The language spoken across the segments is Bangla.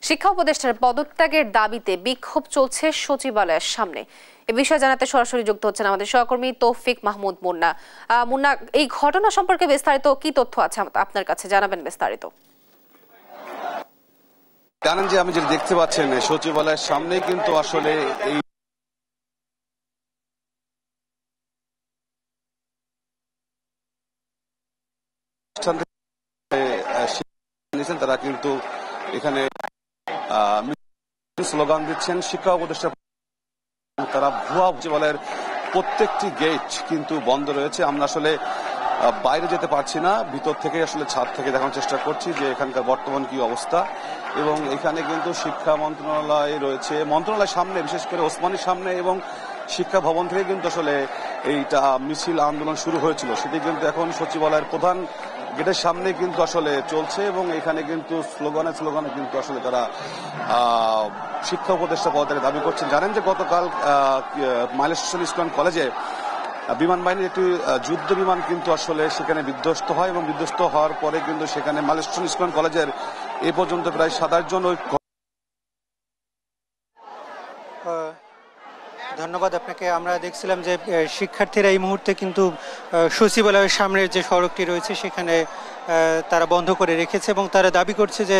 শিক্ষা উপদেষ্টার পদত্যাগের দাবিতে বিক্ষোভ চলছে সচিবালয়ের সামনে। এ বিষয়ে জানাতে সরাসরি যুক্ত হচ্ছেন আমাদের সহকর্মী তৌফিক মাহমুদ মুন্না। মুন্না, এই ঘটনা সম্পর্কে বিস্তারিত কি তথ্য আছে আপনার কাছে, জানাবেন বিস্তারিত। জানেন যে আমি যেটা দেখতে পাচ্ছেন সচিবালয়ের সামনে কিন্তু আসলে এই তারা কিন্তু এখানে স্লোগান দিচ্ছেন। শিক্ষা উপদেষ্টা তারা ভুয়া সচিবালয়ের প্রত্যেকটি গেট কিন্তু বন্ধ রয়েছে। আমরা আসলে বাইরে যেতে পারছি না, ভিতর থেকে আসলে ছাদ থেকে দেখানোর চেষ্টা করছি যে এখানকার বর্তমান কি অবস্থা। এবং এখানে কিন্তু শিক্ষা মন্ত্রণালয় রয়েছে, মন্ত্রণালয়ের সামনে বিশেষ করে ওসমানীর সামনে এবং শিক্ষা ভবন থেকে কিন্তু আসলে এইটা মিছিল আন্দোলন শুরু হয়েছিল, সেটি কিন্তু এখন সচিবালয়ের প্রধান গেটের সামনে কিন্তু আসলে চলছে। এবং এখানে কিন্তু স্লোগানে কিন্তু আসলে তারা শিক্ষা উপদেষ্টা পদত্যাগের দাবি করছেন। জানেন যে গতকাল মাইলস্টোন স্কুল কলেজে বিমান বাহিনীর একটি যুদ্ধ বিমান কিন্তু আসলে সেখানে বিধ্বস্ত হয় এবং বিধ্বস্ত হওয়ার পরে কিন্তু সেখানে মাইলস্টোন স্কুল কলেজের এ পর্যন্ত প্রায় 7 জন ওই। ধন্যবাদ আপনাকে। আমরা দেখছিলাম যে শিক্ষার্থীরা এই মুহূর্তে কিন্তু সচিবালয়ের সামনের যে সড়কটি রয়েছে সেখানে তারা বন্ধ করে রেখেছে এবং তারা দাবি করছে যে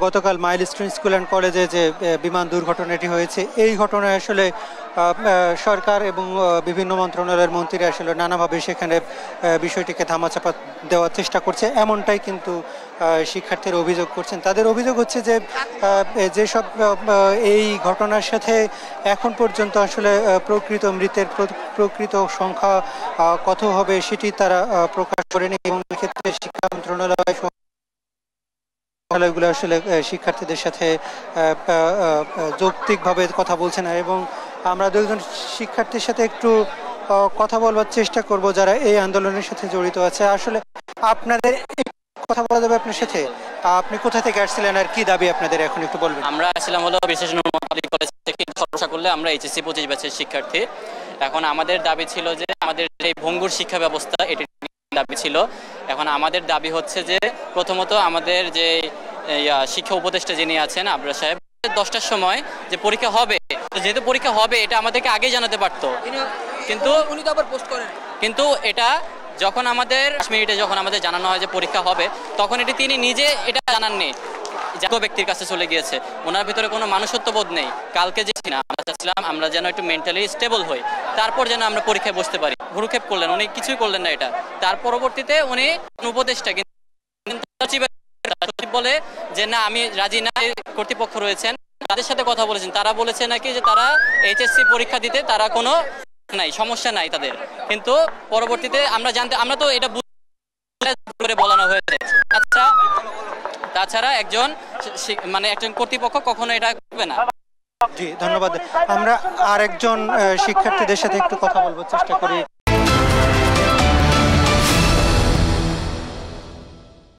গতকাল মাইলস্টোন স্কুল অ্যান্ড কলেজে যে বিমান দুর্ঘটনাটি হয়েছে এই ঘটনায় আসলে সরকার এবং বিভিন্ন মন্ত্রণালয়ের মন্ত্রীরা আসলে নানাভাবে সেখানে বিষয়টিকে ধামাচাপা দেওয়ার চেষ্টা করছে, এমনটাই কিন্তু শিক্ষার্থীরা অভিযোগ করছেন। তাদের অভিযোগ হচ্ছে যে যেসব এই ঘটনার সাথে এখন পর্যন্ত আসলে প্রকৃত মৃতের প্রকৃত সংখ্যা কত হবে সেটি তারা প্রকাশ করেনি এবং এক্ষেত্রে শিক্ষা মন্ত্রণালয়গুলো আসলে শিক্ষার্থীদের সাথে যৌক্তিকভাবে কথা বলছে না। এবং আমরা দুজন শিক্ষার্থীর সাথে একটু কথা বলবার চেষ্টা করব যারা এই আন্দোলনের সাথে জড়িত আছে। আসলে আপনাদের কথা বলা যাবে আপনার সাথে? আপনি কোথা থেকে আসছিলেন আর কি দাবি আপনাদের এখন একটু বলবেন? আমরা আসছিলাম হলো বিশেষ কলেজ থেকে ভরসা করলে আমরা এইচএসসি 25 ব্যাচের শিক্ষার্থী। এখন আমাদের দাবি ছিল যে আমাদের এই ভঙ্গুর শিক্ষা ব্যবস্থা, এটি দাবি ছিল। এখন আমাদের দাবি হচ্ছে যে প্রথমত আমাদের যে শিক্ষা উপদেষ্টা যিনি আছেন আবরার সাহেব, 10টার সময় যে পরীক্ষা হবে, যেহেতু পরীক্ষা হবে এটা আমাদেরকে আগে জানাতে পারতো, কিন্তু উনি তো আবার পোস্ট করেন। কিন্তু এটা যখন আমাদের 5 মিনিটে যখন আমাদের জানানো হয় যে পরীক্ষা হবে, তখন এটি তিনি নিজে এটা জানাননি, যে ব্যক্তির কাছে চলে গিয়েছে। ওনার ভিতরে কোনো মানুষত্ববোধ নেই। কালকে যে আমরা চাচ্ছিলাম আমরা যেন একটু মেন্টালি স্টেবল হই, তারপর যেন আমরা পরীক্ষায় বসতে পারি। ভুরুক্ষেপ করলেন, উনি কিছুই করলেন না এটা। তার পরবর্তীতে উনি উপদেষ্টা কিন্তু বলে যে না আমি রাজি না, কর্তৃপক্ষ রয়েছেন তাদের সাথে কথা বলেছেন, তারা বলেছে নাকি যে তারা এইচএসসি পরীক্ষা দিতে তারা কোনো নাই, সমস্যা নাই তাদের। কিন্তু পরবর্তীতে আমরা তো এটা করে বলানো হয়েছে। তাছাড়া একজন কর্তৃপক্ষ কখনো এটা করবে না। জি ধন্যবাদ। আমরা আরেকজন শিক্ষার্থীদের সাথে একটু কথা বলবো চেষ্টা করি।